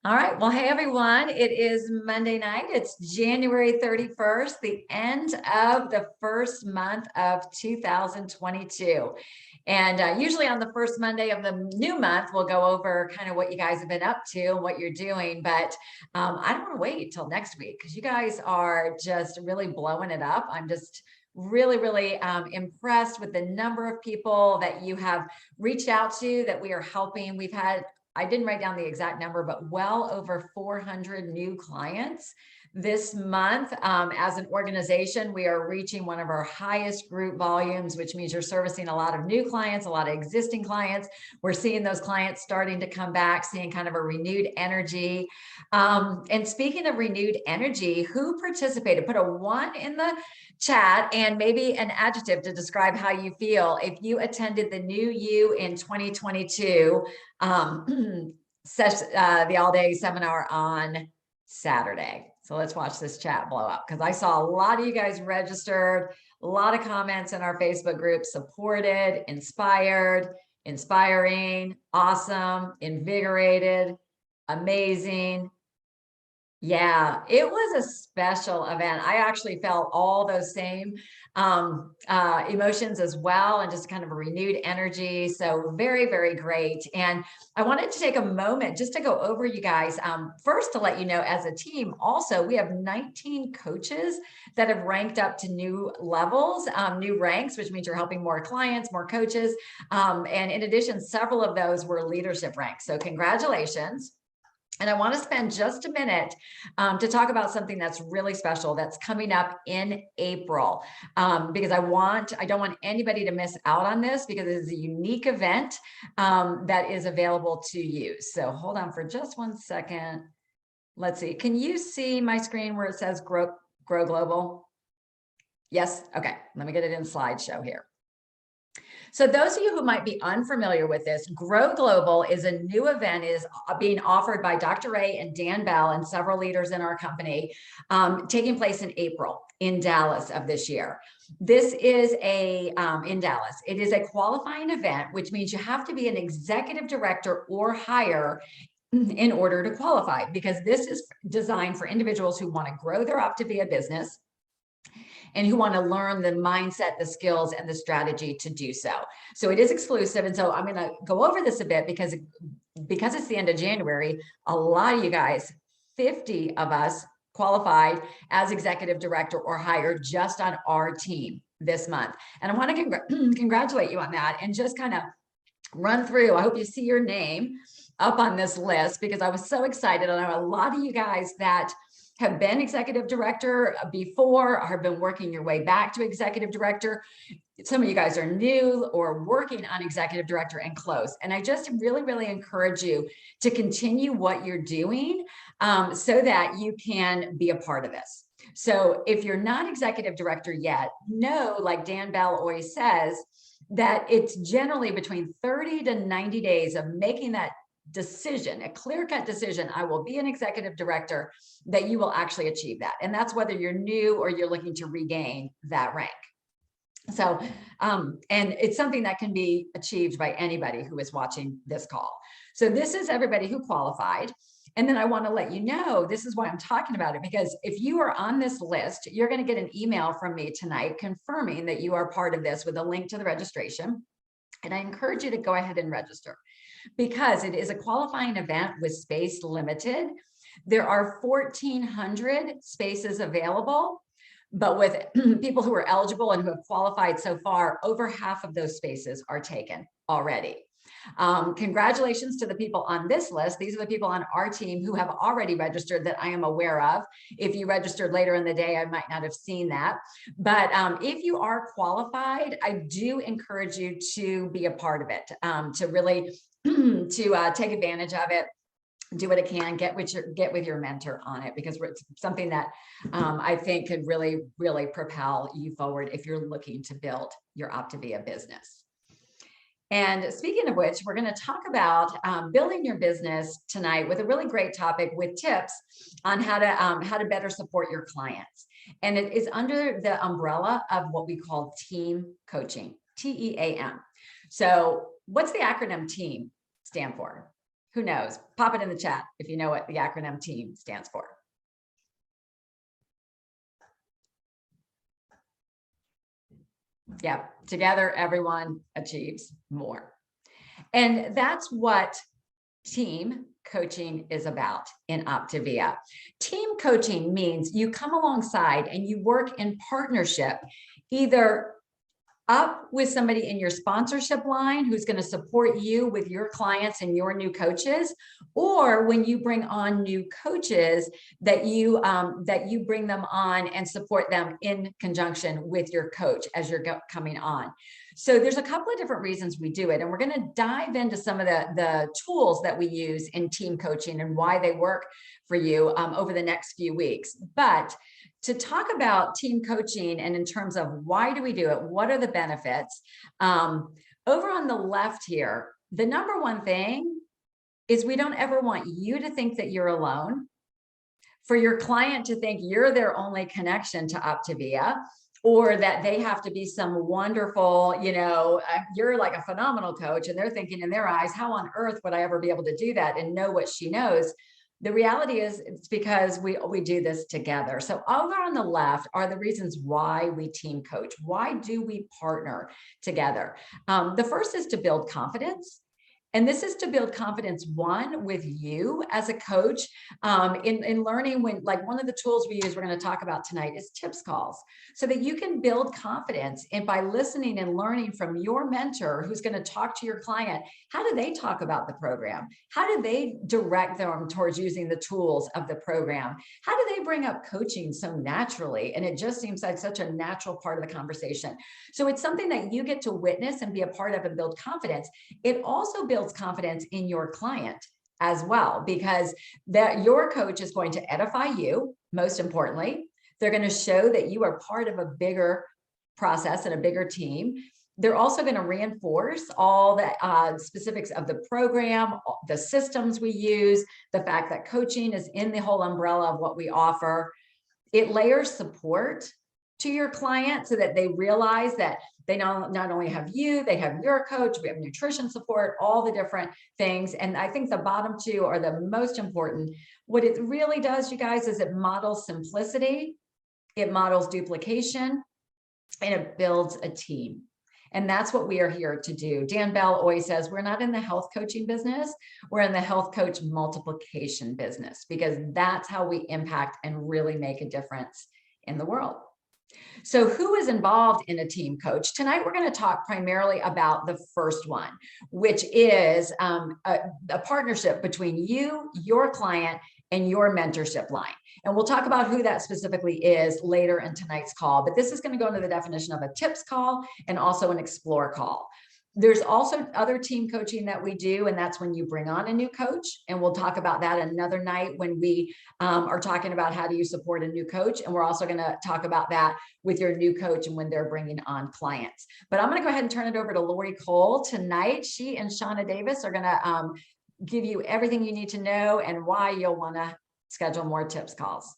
All right. Well, hey, everyone. It is Monday night. It's January 31st, the end of the first month of 2022. And usually on the first Monday of the new month, we'll go over kind of what you guys have been up to and what you're doing. But I don't want to wait till next week because you guys are just really blowing it up. I'm just really impressed with the number of people that you have reached out to that we are helping. We've had, I didn't write down the exact number, but well over 400 new clients this month. As an organization, we are reaching one of our highest group volumes, which means you're servicing a lot of new clients, a lot of existing clients. We're seeing those clients starting to come back, seeing kind of a renewed energy. And speaking of renewed energy, who participated? Put a 1 in the chat and maybe an adjective to describe how you feel if you attended the New You in 2022 the all-day seminar on Saturday. So let's watch this chat blow up because I saw a lot of you guys registered, a lot of comments in our Facebook group, supported, inspired, inspiring, awesome, invigorated, amazing. Yeah, it was a special event. I actually felt all those same emotions as well, and just kind of a renewed energy. So very great. And I wanted to take a moment just to go over you guys. First, to let you know, as a team, also, we have 19 coaches that have ranked up to new levels, new ranks, which means you're helping more clients, more coaches. And in addition, several of those were leadership ranks. So congratulations. And I want to spend just a minute to talk about something that's really special that's coming up in April, because I don't want anybody to miss out on this because it is a unique event that is available to you. So hold on for just 1 second. Let's see. Can you see my screen where it says Grow Global? Yes. Okay. Let me get it in slideshow here. So those of you who might be unfamiliar with this, Grow Global is a new event, is being offered by Dr. Ray and Dan Bell and several leaders in our company, taking place in April in Dallas of this year. This is in Dallas. It is a qualifying event, which means you have to be an executive director or higher in order to qualify, because this is designed for individuals who want to grow their Optavia business and who want to learn the mindset, the skills, and the strategy to do so. So it is exclusive. And so I'm going to go over this a bit because it's the end of January. A lot of you guys, 50 of us, qualified as executive director or higher just on our team this month. And I want to congratulate you on that and just kind of run through. I hope you see your name up on this list because I was so excited. And I know a lot of you guys that have been executive director before, or have been working your way back to executive director. Some of you guys are new or working on executive director and close. And I just really encourage you to continue what you're doing so that you can be a part of this. So if you're not executive director yet, know, like Dan Bell always says, that it's generally between 30 to 90 days of making that decision, a clear-cut decision, I will be an executive director, that you will actually achieve that. And that's whether you're new or you're looking to regain that rank. So, and it's something that can be achieved by anybody who is watching this call. So this is everybody who qualified. And then I want to let you know, this is why I'm talking about it, because if you are on this list, you're going to get an email from me tonight confirming that you are part of this with a link to the registration. And I encourage you to go ahead and register because it is a qualifying event with space limited. There are 1,400 spaces available, but with people who are eligible and who have qualified so far, over half of those spaces are taken already. Congratulations to the people on this list. These are the people on our team who have already registered that I am aware of. If you registered later in the day, I might not have seen that. But if you are qualified, I do encourage you to be a part of it, to really take advantage of it. Do what it can, get with your mentor on it, because it's something that I think could really propel you forward if you're looking to build your Optavia business. And speaking of which, we're going to talk about building your business tonight with a really great topic with tips on how to better support your clients. And it is under the umbrella of what we call team coaching, TEAM. So what's the acronym TEAM stand for? Who knows? Pop it in the chat if you know what the acronym TEAM stands for. Yeah, together everyone achieves more. And that's what team coaching is about in Optavia. Team coaching means you come alongside and you work in partnership, either up with somebody in your sponsorship line who's going to support you with your clients and your new coaches, or when you bring on new coaches that you bring them on and support them in conjunction with your coach as you're coming on. So there's a couple of different reasons we do it, and we're going to dive into some of the tools that we use in team coaching and why they work for you over the next few weeks. But to talk about team coaching and in terms of why do we do it, what are the benefits, over on the left here, the number one thing is we don't ever want you to think that you're alone, for your client to think you're their only connection to Optavia, or that they have to be some wonderful, you're like a phenomenal coach, and they're thinking in their eyes, how on earth would I ever be able to do that and know what she knows? The reality is it's because we do this together. So over on the left are the reasons why we team coach. Why do we partner together? The first is to build confidence. And this is to build confidence, one, with you as a coach, in learning when, like one of the tools we use, we're going to talk about tonight, is tips calls, so that you can build confidence. And by listening and learning from your mentor who's going to talk to your client, how do they talk about the program? How do they direct them towards using the tools of the program? How do they bring up coaching so naturally? And it just seems like such a natural part of the conversation. So it's something that you get to witness and be a part of and build confidence. It also builds confidence in your client as well, because that your coach is going to edify you. Most importantly, they're going to show that you are part of a bigger process and a bigger team. They're also going to reinforce all the specifics of the program, the systems we use, the fact that coaching is in the whole umbrella of what we offer. It layers support to your client so that they realize that they not only have you, they have your coach, we have nutrition support, all the different things. And I think the bottom two are the most important. What it really does, you guys, is it models simplicity, it models duplication, and it builds a team. And that's what we are here to do. Dan Bell always says, we're not in the health coaching business, we're in the health coach multiplication business, because that's how we impact and really make a difference in the world. So who is involved in a team coach? Tonight, we're going to talk primarily about the first one, which is a partnership between you, your client, and your mentorship line. And we'll talk about who that specifically is later in tonight's call. But this is going to go into the definition of a tips call and also an explore call. There's also other team coaching that we do, and that's when you bring on a new coach. And we'll talk about that another night when we are talking about how do you support a new coach. And we're also going to talk about that with your new coach and when they're bringing on clients. But I'm going to go ahead and turn it over to Lori Cole tonight. She and Shauna Davis are going to give you everything you need to know and why you'll want to schedule more tips calls.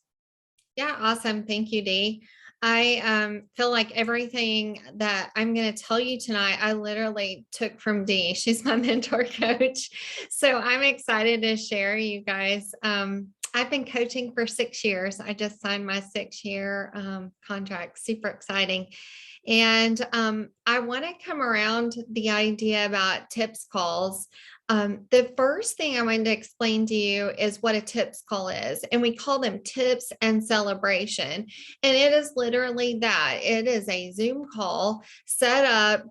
Yeah, awesome. Thank you, Dee. I feel like everything that I'm going to tell you tonight, I literally took from Dee. She's my mentor coach. So I'm excited to share, you guys. I've been coaching for 6 years. I just signed my 6-year contract. Super exciting. And I want to come around the idea about tips calls. The first thing I wanted to explain to you is what a tips call is. And we call them tips and celebration. And it is literally that. It is a Zoom call set up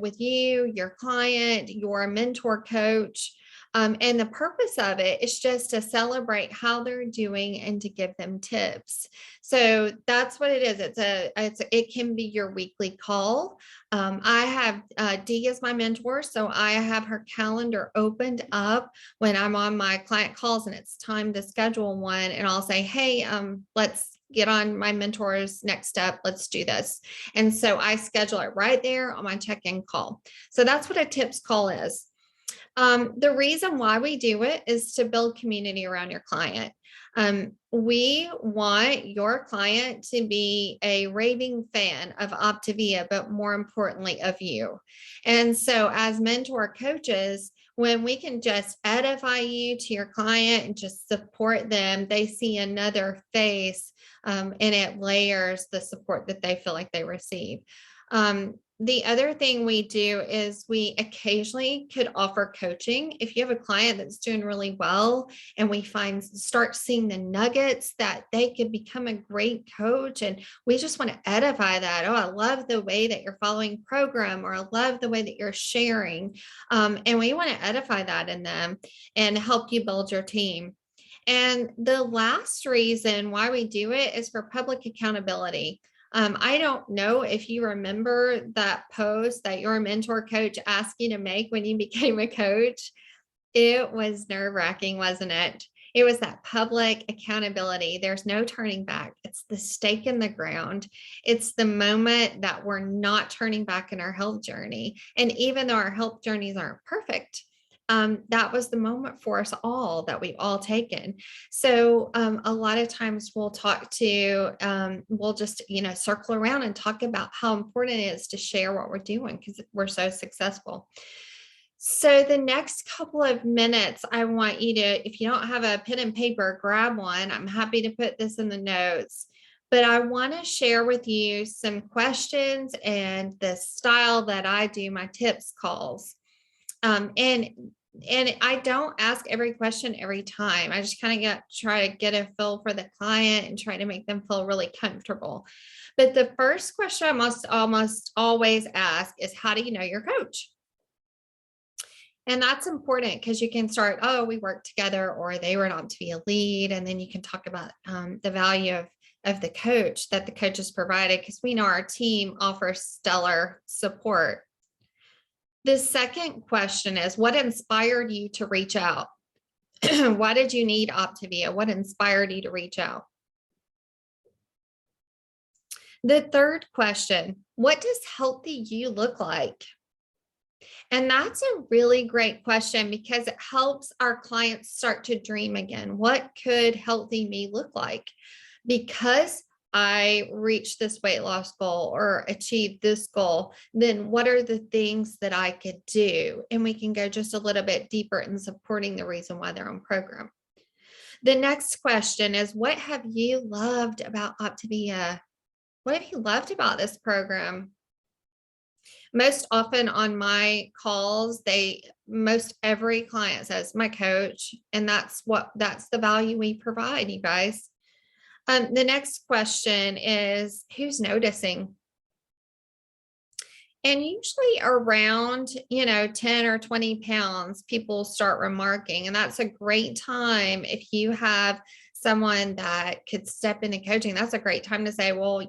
with you, your client, your mentor coach. And the purpose of it is just to celebrate how they're doing and to give them tips. So that's what it is. It can be your weekly call. I have Dee as my mentor, so I have her calendar opened up when I'm on my client calls and it's time to schedule one. And I'll say, hey, let's get on my mentor's next step. Let's do this. And so I schedule it right there on my check-in call. So that's what a tips call is. The reason why we do it is to build community around your client. We want your client to be a raving fan of Optavia, but more importantly of you. And so as mentor coaches, When we can just edify you to your client and just support them, they see another face, and it layers the support that they feel like they receive. The other thing we do is we occasionally could offer coaching. If you have a client that's doing really well and we start seeing the nuggets that they could become a great coach, and we just want to edify that. Oh, I love the way that you're following program, or I love the way that you're sharing. And we want to edify that in them and help you build your team. And the last reason why we do it is for public accountability. I don't know if you remember that post that your mentor coach asked you to make when you became a coach. It was nerve-wracking, wasn't it? It was that public accountability. There's no turning back. It's the stake in the ground. It's the moment that we're not turning back in our health journey. And even though our health journeys aren't perfect, that was the moment for us all that we've all taken. So a lot of times we'll we'll just, circle around and talk about how important it is to share what we're doing because we're so successful. So the next couple of minutes, I want you to, if you don't have a pen and paper, grab one. I'm happy to put this in the notes. But I want to share with you some questions and the style that I do my tips calls. And I don't ask every question every time. I just kind of try to get a feel for the client and try to make them feel really comfortable. But the first question I must almost always ask is, how do you know your coach? And that's important because you can start, oh, we work together, or they were not to be a lead. And then you can talk about the value of the coach that the coach has provided, because we know our team offers stellar support. The second question is, what inspired you to reach out? Why did you need Optavia? What inspired you to reach out? The third question, what does healthy you look like? And that's a really great question because it helps our clients start to dream again. What could healthy me look like? Because I reached this weight loss goal or achieved this goal, then what are the things that I could do? And we can go just a little bit deeper in supporting the reason why they're on program. The next question is, what have you loved about Optavia? What have you loved about this program? Most often on my calls, most every client says, my coach, and that's the value we provide, you guys. The next question is, who's noticing? And usually around, 10 or 20 pounds, people start remarking. And that's a great time if you have someone that could step into coaching. That's a great time to say, well,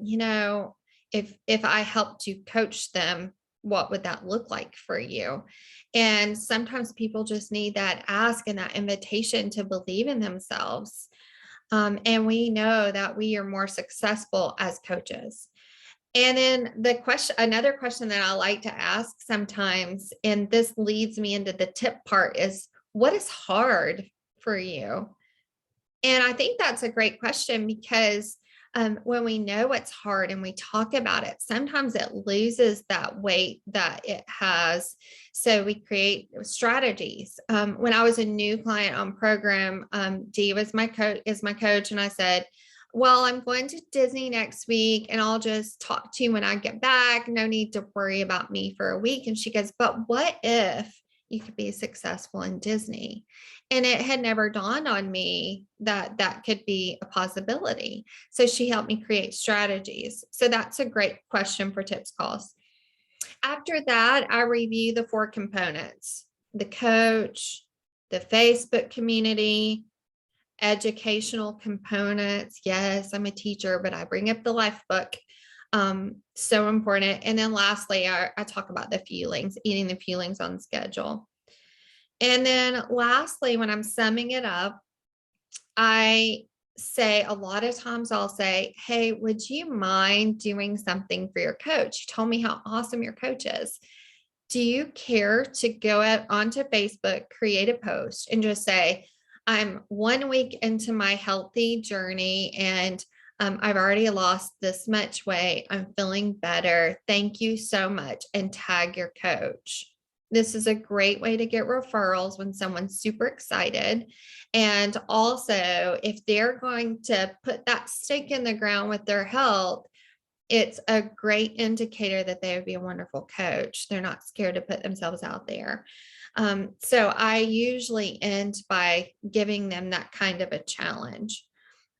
if I helped you coach them, what would that look like for you? And sometimes people just need that ask and that invitation to believe in themselves. And we know that we are more successful as coaches. And then another question that I like to ask sometimes, and this leads me into the tip part, is, what is hard for you? And I think that's a great question because when we know it's hard and we talk about it, sometimes it loses that weight that it has. So we create strategies. When I was a new client on program, Dee is my coach. And I said, well, I'm going to Disney next week and I'll just talk to you when I get back. No need to worry about me for a week. And she goes, but what if you could be successful in Disney? And it had never dawned on me that that could be a possibility. So she helped me create strategies. So that's a great question for tips calls. After that, I review the 4 components: the coach, the Facebook community, educational components. Yes, I'm a teacher, but I bring up the life book. So important. And then lastly, I talk about the fuelings, eating the fuelings on schedule. And then lastly, when I'm summing it up, I say, a lot of times I'll say, hey, would you mind doing something for your coach? You told me how awesome your coach is. Do you care to go out onto Facebook, create a post and just say, I'm 1 week into my healthy journey and I've already lost this much weight. I'm feeling better. Thank you so much. And tag your coach. This is a great way to get referrals when someone's super excited. And also, if they're going to put that stake in the ground with their health, it's a great indicator that they would be a wonderful coach. They're not scared to put themselves out there. So I usually end by giving them that kind of a challenge.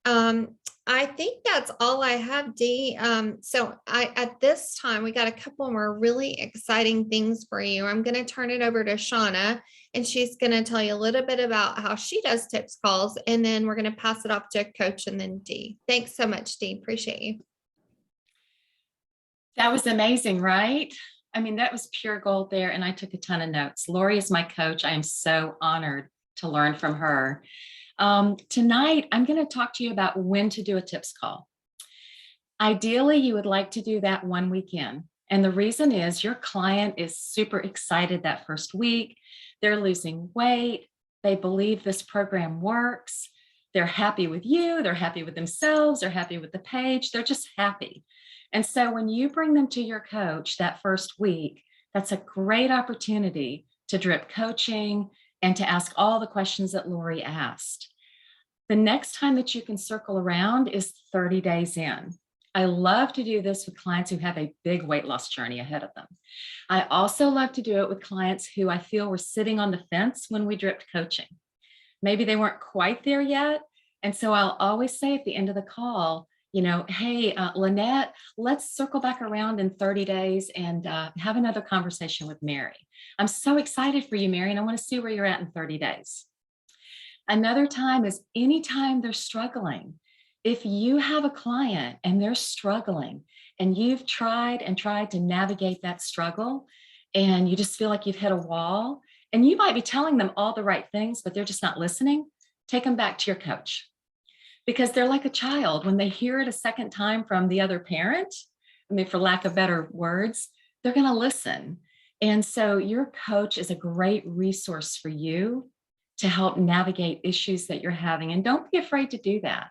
Um, I think that's all I have, Dee. So at this time, we got a couple more really exciting things for you. I'm going to turn it over to Shauna, and she's going to tell you a little bit about how she does tips calls, and then we're going to pass it off to a coach and then Dee. Thanks so much, Dee. Appreciate you. That was amazing, right? I mean, that was pure gold there. And I took a ton of notes. Lori is my coach. I am so honored to learn from her. Tonight, I'm going to talk to you about when to do a tips call. Ideally, you would like to do that one weekend. And the reason is your client is super excited that first week. They're losing weight. They believe this program works. They're happy with you. They're happy with themselves. They're happy with the page. They're just happy. And so when you bring them to your coach that first week, that's a great opportunity to drip coaching and to ask all the questions that Lori asked. The next time that you can circle around is 30 days in. I love to do this with clients who have a big weight loss journey ahead of them. I also love to do it with clients who I feel were sitting on the fence when we dripped coaching. Maybe they weren't quite there yet. And so I'll always say at the end of the call, hey, Lynette, let's circle back around in 30 days and have another conversation with Mary. I'm so excited for you, Mary, and I want to see where you're at in 30 days. Another time is anytime they're struggling. If you have a client and they're struggling and you've tried to navigate that struggle and you just feel like you've hit a wall and you might be telling them all the right things, but they're just not listening, take them back to your coach. Because they're like a child. When they hear it a second time from the other parent, for lack of better words, they're going to listen. And so your coach is a great resource for you to help navigate issues that you're having. And don't be afraid to do that.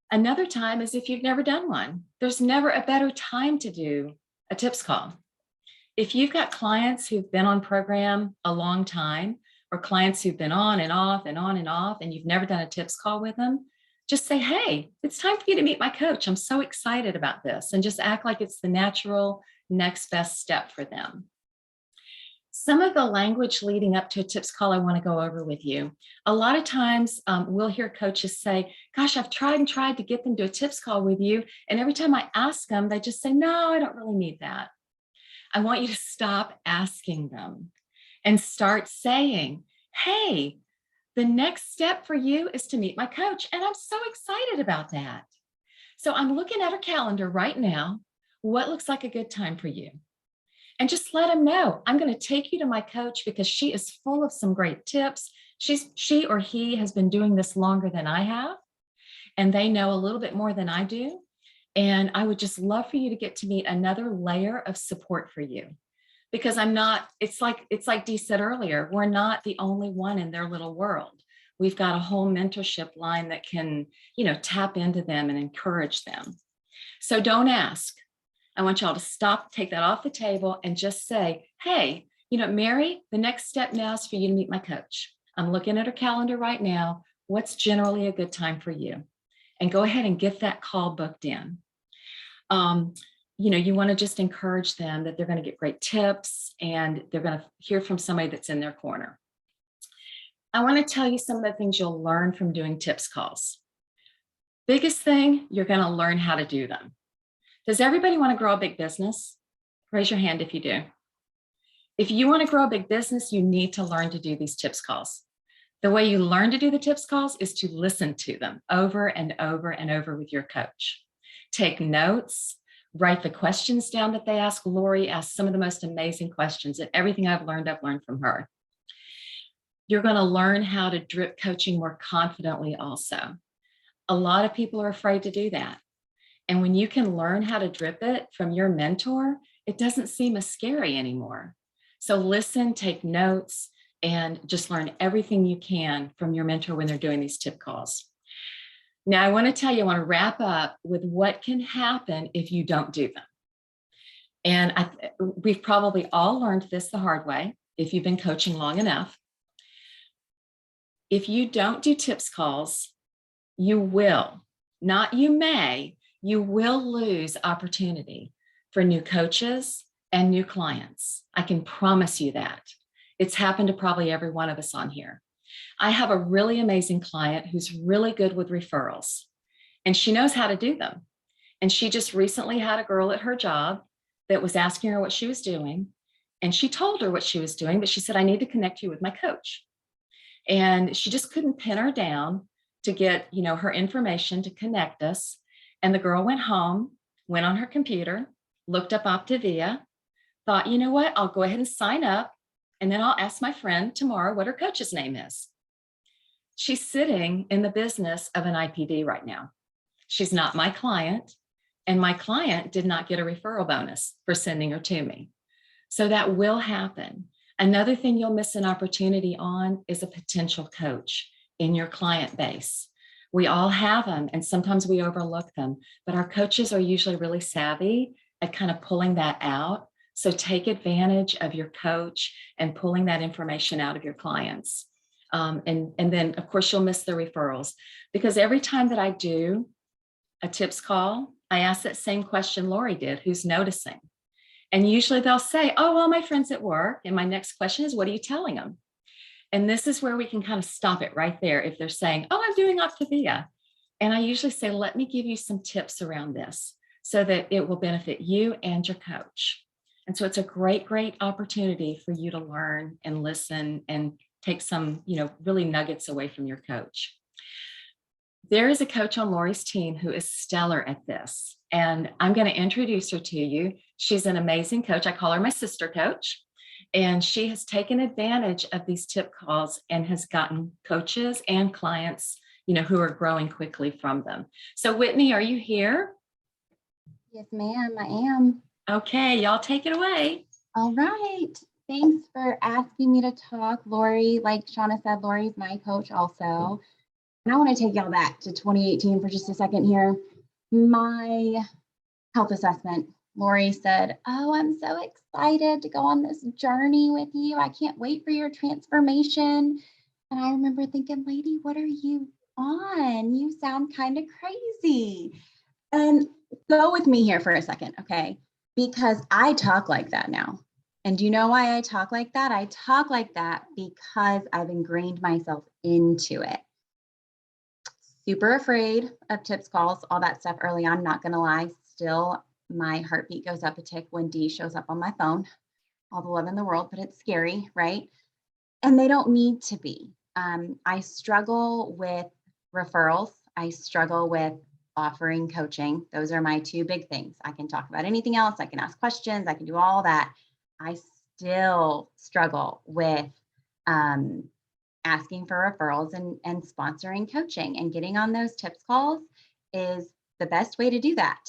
Another time is if you've never done one. There's never a better time to do a tips call. If you've got clients who've been on program a long time, or clients who've been on and off and on and off, and you've never done a tips call with them, just say, hey, it's time for you to meet my coach. I'm so excited about this. And just act like it's the natural next best step for them. Some of the language leading up to a tips call I want to go over with you. A lot of times we'll hear coaches say, gosh, I've tried to get them to a tips call with you. And every time I ask them, they just say, no, I don't really need that. I want you to stop asking them and start saying, hey, the next step for you is to meet my coach. And I'm so excited about that. So I'm looking at her calendar right now. What looks like a good time for you? And just let them know, I'm going to take you to my coach because she is full of some great tips. She or he has been doing this longer than I have, and they know a little bit more than I do. And I would just love for you to get to meet another layer of support for you. Because it's like Dee said earlier, we're not the only one in their little world. We've got a whole mentorship line that can, tap into them and encourage them. So don't ask. I want y'all to stop, take that off the table and just say, hey, Mary, the next step now is for you to meet my coach. I'm looking at her calendar right now. What's generally a good time for you? And go ahead and get that call booked in. You want to just encourage them that they're going to get great tips and they're going to hear from somebody that's in their corner. I want to tell you some of the things you'll learn from doing tips calls. Biggest thing, you're going to learn how to do them. Does everybody want to grow a big business? Raise your hand if you do. If you want to grow a big business, you need to learn to do these tips calls. The way you learn to do the tips calls is to listen to them over and over and over with your coach. Take notes. Write the questions down that they ask. Lori asks some of the most amazing questions, and everything I've learned from her. You're going to learn how to drip coaching more confidently also. A lot of people are afraid to do that. And when you can learn how to drip it from your mentor, it doesn't seem as scary anymore. So listen, take notes, and just learn everything you can from your mentor when they're doing these tip calls. Now, I want to wrap up with what can happen if you don't do them. And we've probably all learned this the hard way. if you've been coaching long enough. If you don't do tips calls, you will, not you may, you will lose opportunity for new coaches and new clients. I can promise you that. It's happened to probably every one of us on here. I have a really amazing client who's really good with referrals, and she knows how to do them. And she just recently had a girl at her job that was asking her what she was doing. And she told her what she was doing, but she said, I need to connect you with my coach. And she just couldn't pin her down to get, her information to connect us. And the girl went home, went on her computer, looked up Optavia, thought, you know what, I'll go ahead and sign up. And then I'll ask my friend tomorrow what her coach's name is. She's sitting in the business of an IPD right now. She's not my client. And my client did not get a referral bonus for sending her to me. So that will happen. Another thing you'll miss an opportunity on is a potential coach in your client base. We all have them, and sometimes we overlook them, but our coaches are usually really savvy at kind of pulling that out. So take advantage of your coach and pulling that information out of your clients. And then, of course, you'll miss the referrals, because every time that I do a tips call, I ask that same question Lori did, who's noticing? And usually they'll say, oh, well, my friend's at work. And my next question is, what are you telling them? And this is where we can kind of stop it right there. If they're saying, oh, I'm doing Optavia. And I usually say, let me give you some tips around this so that it will benefit you and your coach. And so it's a great, great opportunity for you to learn and listen and take some, really nuggets away from your coach. There is a coach on Lori's team who is stellar at this, and I'm going to introduce her to you. She's an amazing coach. I call her my sister coach, and she has taken advantage of these tip calls and has gotten coaches and clients, who are growing quickly from them. So Whitney, are you here? Yes, ma'am, I am. Okay, y'all take it away. All right. Thanks for asking me to talk, Lori. Like Shauna said, Lori's my coach also. And I want to take y'all back to 2018 for just a second here. My health assessment, Lori said, oh, I'm so excited to go on this journey with you. I can't wait for your transformation. And I remember thinking, lady, what are you on? You sound kind of crazy. And go with me here for a second, okay? Because I talk like that now. And do you know why I talk like that? I talk like that because I've ingrained myself into it. Super afraid of tips calls, all that stuff early on, not gonna lie. Still, my heartbeat goes up a tick when Dee shows up on my phone. All the love in the world, but it's scary, right? And they don't need to be. I struggle with referrals. I struggle with offering coaching. Those are my two big things. I can talk about anything else. I can ask questions. I can do all that. I still struggle with asking for referrals and sponsoring coaching, and getting on those tips calls is the best way to do that.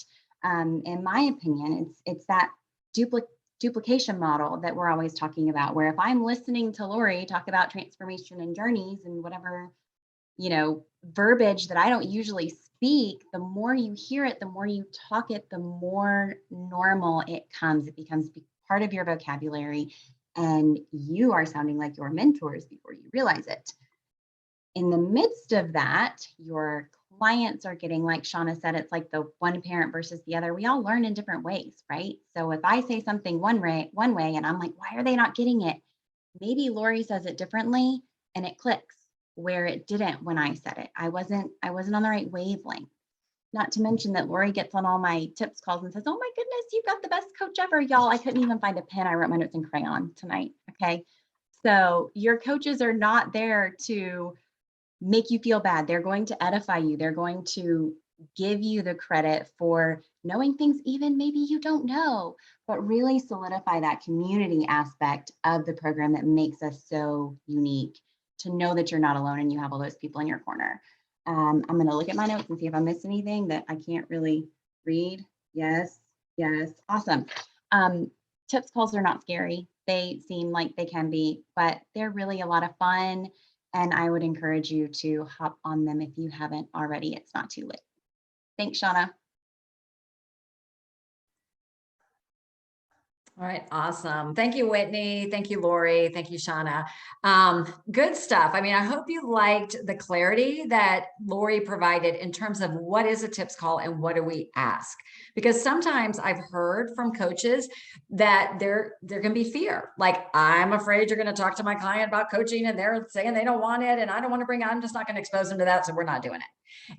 In my opinion, it's that duplication model that we're always talking about, where if I'm listening to Lori talk about transformation and journeys and whatever, verbiage that I don't usually speak, the more you hear it, the more you talk it, the more normal it comes. It becomes part of your vocabulary, and you are sounding like your mentors before you realize it. In the midst of that, your clients are getting, like Shauna said, it's like the one parent versus the other. We all learn in different ways, right? So if I say something one way, and I'm like, why are they not getting it? Maybe Lori says it differently and it clicks where it didn't when I said it. I wasn't on the right wavelength. Not to mention that Lori gets on all my tips calls and says, oh my goodness, you've got the best coach ever. Y'all, I couldn't even find a pen. I wrote my notes in crayon tonight, okay? So your coaches are not there to make you feel bad. They're going to edify you. They're going to give you the credit for knowing things even maybe you don't know, but really solidify that community aspect of the program that makes us so unique, to know that you're not alone and you have all those people in your corner. I'm going to look at my notes and see if I missed anything that I can't really read. Yes. Awesome. Tips calls are not scary. They seem like they can be, but they're really a lot of fun. And I would encourage you to hop on them if you haven't already. It's not too late. Thanks, Shauna. All right, awesome. Thank you, Whitney. Thank you, Lori. Thank you, Shauna. Good stuff. I mean, I hope you liked the clarity that Lori provided in terms of what is a tips call and what do we ask? Because sometimes I've heard from coaches that there can be fear. Like, I'm afraid you're going to talk to my client about coaching and they're saying they don't want it and I don't want to bring, I'm just not going to expose them to that. So we're not doing it.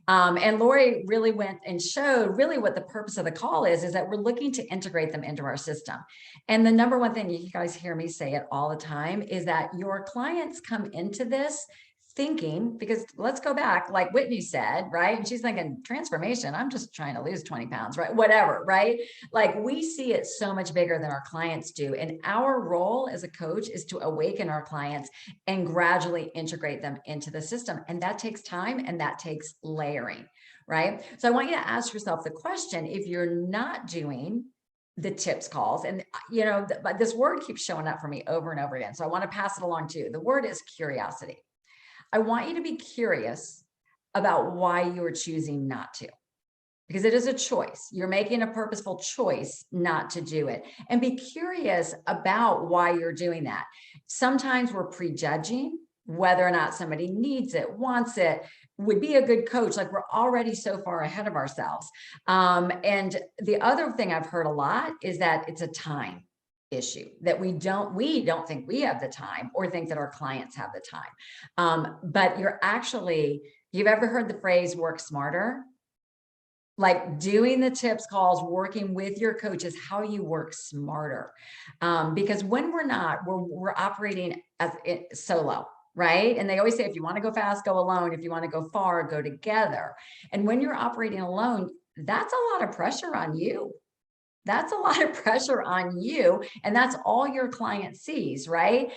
And Lori really went and showed really what the purpose of the call is that we're looking to integrate them into our system. And the number one thing, you guys hear me say it all the time, is that your clients come into this thinking, because let's go back, like Whitney said, right? And she's thinking transformation, I'm just trying to lose 20 pounds, right? Whatever, right? Like, we see it so much bigger than our clients do. And our role as a coach is to awaken our clients and gradually integrate them into the system. And that takes time and that takes layering, right? So I want you to ask yourself the question, if you're not doing the tips calls, and you know, this word keeps showing up for me over and over again. So I want to pass it along to you. The word is curiosity. I want you to be curious about why you are choosing not to, because it is a choice. You're making a purposeful choice not to do it, and be curious about why you're doing that. Sometimes we're prejudging whether or not somebody needs it, wants it, would be a good coach. Like, we're already so far ahead of ourselves. And the other thing I've heard a lot is that it's a time issue, that we don't think we have the time or think that our clients have the time. But you've ever heard the phrase work smarter? Like, doing the tips calls, working with your coach is how you work smarter. Because when we're operating as solo, right? And they always say, if you want to go fast, go alone. If you want to go far, go together. And when you're operating alone, that's a lot of pressure on you. That's a lot of pressure on you. And that's all your client sees, right?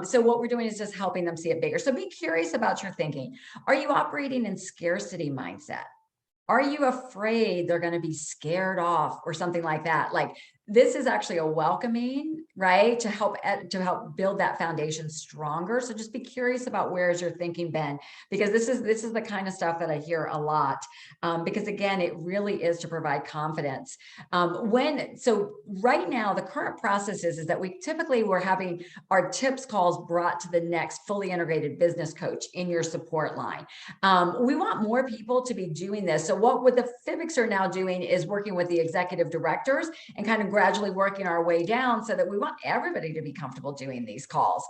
So what we're doing is just helping them see it bigger. So be curious about your thinking. Are you operating in scarcity mindset? Are you afraid they're going to be scared off or something like that? Like, this is actually a welcoming, right? To help build that foundation stronger. So just be curious about where is your thinking been, because this is the kind of stuff that I hear a lot. Because again, it really is to provide confidence. So right now, the current process is that we're having our tips calls brought to the next fully integrated business coach in your support line. We want more people to be doing this. So what the Fibics are now doing is working with the executive directors and kind of gradually working our way down, so that we want everybody to be comfortable doing these calls.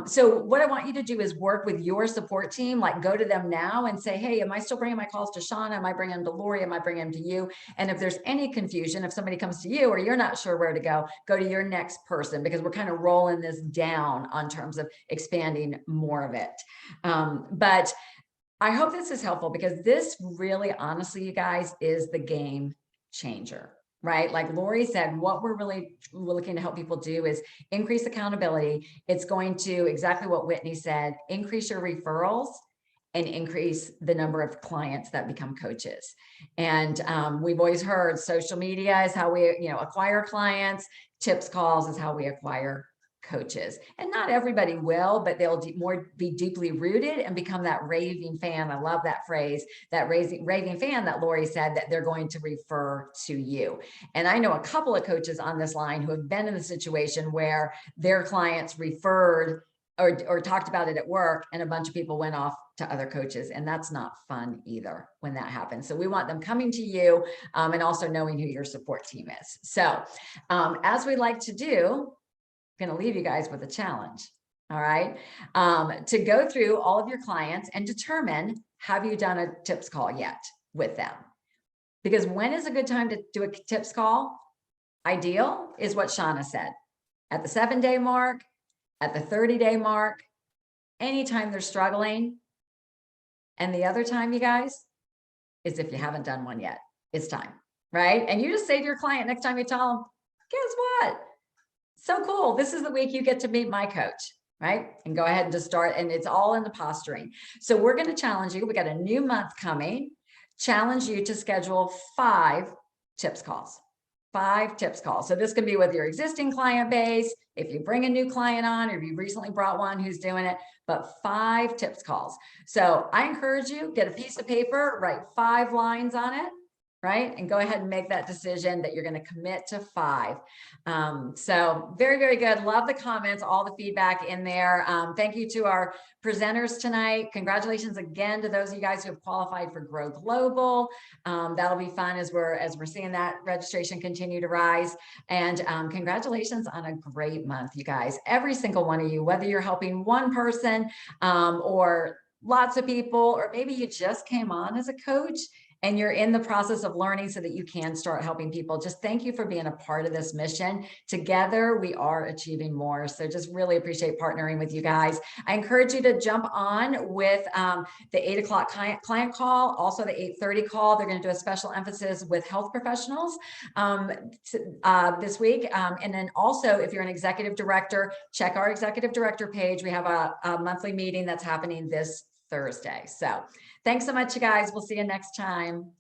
So what I want you to do is work with your support team, like go to them now and say, hey, am I still bringing my calls to Shauna? Am I bringing them to Lori? Am I bringing them to you? And if there's any confusion, if somebody comes to you or you're not sure where to go to your next person, because we're kind of rolling this down on terms of expanding more of it. But I hope this is helpful, because this really, honestly, you guys, is the game changer, right? Like Lori said, what we're looking to help people do is increase accountability. It's going to, exactly what Whitney said, increase your referrals and increase the number of clients that become coaches. And we've always heard social media is how we, acquire clients. Tips calls is how we acquire coaches. And not everybody will, but they'll be deeply rooted and become that raving fan. I love that phrase, that raving fan that Lori said, that they're going to refer to you. And I know a couple of coaches on this line who have been in the situation where their clients referred or talked about it at work, and a bunch of people went off to other coaches, and that's not fun either when that happens. So we want them coming to you, and also knowing who your support team is. So as we like to do, going to leave you guys with a challenge. All right. To go through all of your clients and determine, have you done a tips call yet with them? Because when is a good time to do a tips call? Ideal is what Shauna said, at the 7-day mark, at the 30-day mark, anytime they're struggling. And the other time, you guys, is if you haven't done one yet. It's time, right? And you just say to your client next time you tell them, guess what? So cool. This is the week you get to meet my coach, right? And go ahead and just start. And it's all in the posturing. So we're going to challenge you. We got a new month coming. Challenge you to schedule 5 tips calls. 5 tips calls. So this can be with your existing client base, if you bring a new client on, or if you recently brought one who's doing it, but 5 tips calls. So I encourage you, get a piece of paper, write 5 lines on it, right? And go ahead and make that decision that you're going to commit to 5. So very, very good. Love the comments, all the feedback in there. Thank you to our presenters tonight. Congratulations again to those of you guys who have qualified for Grow Global. That'll be fun as we're seeing that registration continue to rise. And congratulations on a great month, you guys. Every single one of you, whether you're helping one person or lots of people, or maybe you just came on as a coach and you're in the process of learning so that you can start helping people. Just thank you for being a part of this mission. Together, we are achieving more. So just really appreciate partnering with you guys. I encourage you to jump on with the 8 o'clock client call, also the 8:30 call. They're going to do a special emphasis with health professionals this week. And then also, if you're an executive director, check our executive director page. We have a monthly meeting that's happening this Thursday. So thanks so much, you guys. We'll see you next time.